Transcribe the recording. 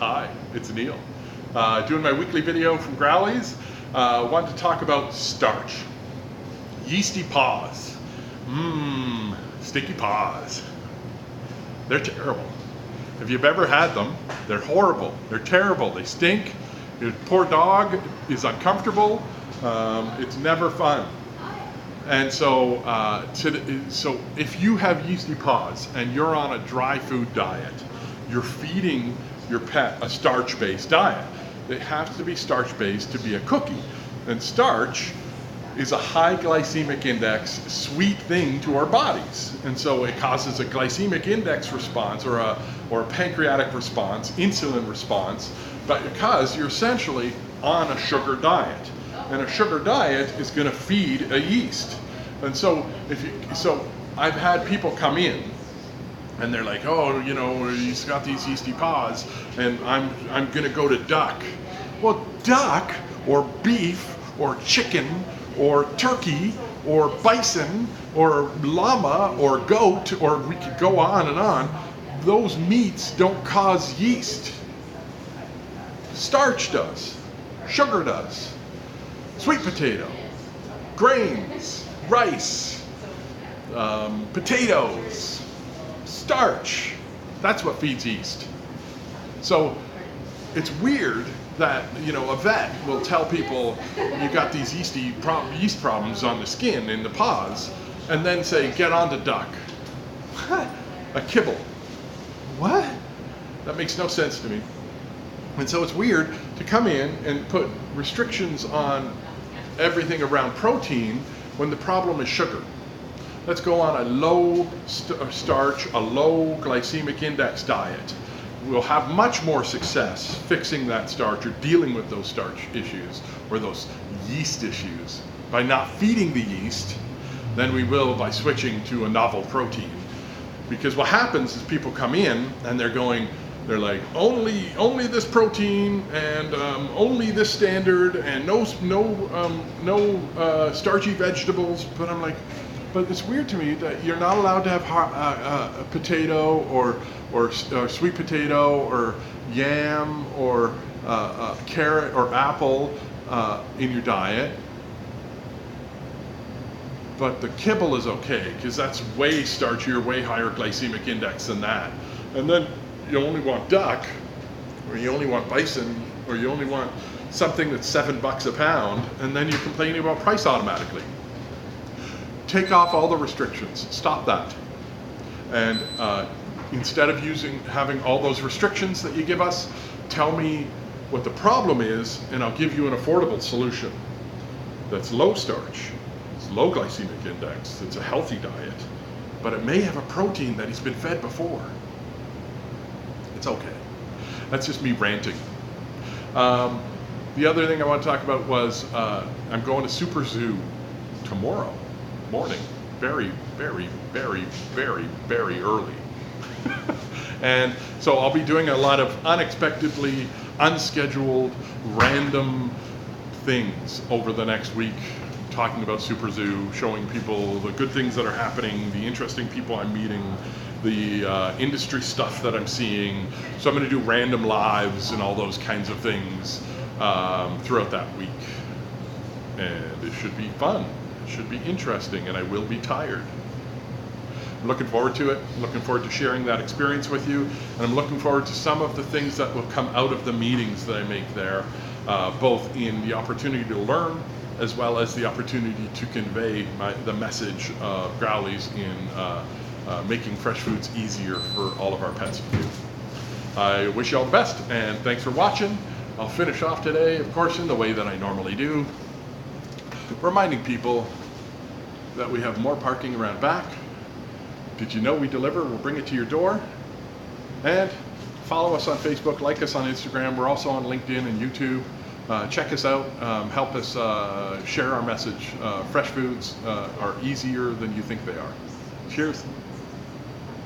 Hi, it's Neil. Doing my weekly video from Growlies. Wanted to talk about Starch. Yeasty Paws. Sticky paws. They're terrible. If you've ever had them, they're horrible. They're terrible. They stink. Your poor dog is uncomfortable. It's never fun. And so, so if you have yeasty paws and you're on a dry food diet, you're feeding your pet a starch-based diet. It has to be starch-based to be a cookie. And starch is a high glycemic index, sweet thing to our bodies. And so it causes a glycemic index response or a pancreatic response, insulin response, but because you're essentially on a sugar diet. And a sugar diet is going to feed a yeast. And so I've had people come in and they're like, oh, you know, he's got these yeasty paws and I'm going to go to duck. Well, duck or beef or chicken or turkey or bison or llama or goat, or we could go on and on, those meats don't cause yeast. Starch does, sugar does, sweet potato, grains, rice, potatoes, starch, that's what feeds yeast. So it's weird that, you know, a vet will tell people you got these yeast problems on the skin, in the paws, and then say, get on to duck. What? A kibble. What? That makes no sense to me. And so it's weird to come in and put restrictions on everything around protein when the problem is sugar. Let's go on a low starch, a low glycemic index diet. We'll have much more success fixing that starch or dealing with those starch issues or those yeast issues by not feeding the yeast than we will by switching to a novel protein. Because what happens is people come in and they're like, only this protein and only this standard and no starchy vegetables. But I'm like, but it's weird to me that you're not allowed to have a potato or sweet potato or yam or carrot or apple in your diet. But the kibble is okay because that's way starchier, way higher glycemic index than that. And then you only want duck, or you only want bison, or you only want something that's $7 a pound, and then you're complaining about price automatically. Take off all the restrictions, stop that. And instead of having all those restrictions that you give us, tell me what the problem is, and I'll give you an affordable solution that's low starch, it's low glycemic index, it's a healthy diet, but it may have a protein that he's been fed before. It's okay. That's just me ranting. The other thing I want to talk about was I'm going to SuperZoo tomorrow morning, very, very, very, very, very early. And so I'll be doing a lot of unexpectedly, unscheduled, random things over the next week, talking about SuperZoo, showing people the good things that are happening, the interesting people I'm meeting, the industry stuff that I'm seeing. So I'm going to do random lives and all those kinds of things throughout that week. And it should be fun. It should be interesting, and I will be tired. I'm looking forward to it. I'm looking forward to sharing that experience with you, and I'm looking forward to some of the things that will come out of the meetings that I make there, both in the opportunity to learn as well as the opportunity to convey the message of Growlies in making fresh foods easier for all of our pets to do. I wish you all the best, and thanks for watching. I'll finish off today, of course, in the way that I normally do, reminding people that we have more parking around back. Did you know we deliver? We'll bring it to your door. And follow us on Facebook, like us on Instagram. We're also on LinkedIn and YouTube. Check us out. Help us share our message. Fresh foods are easier than you think they are. Cheers.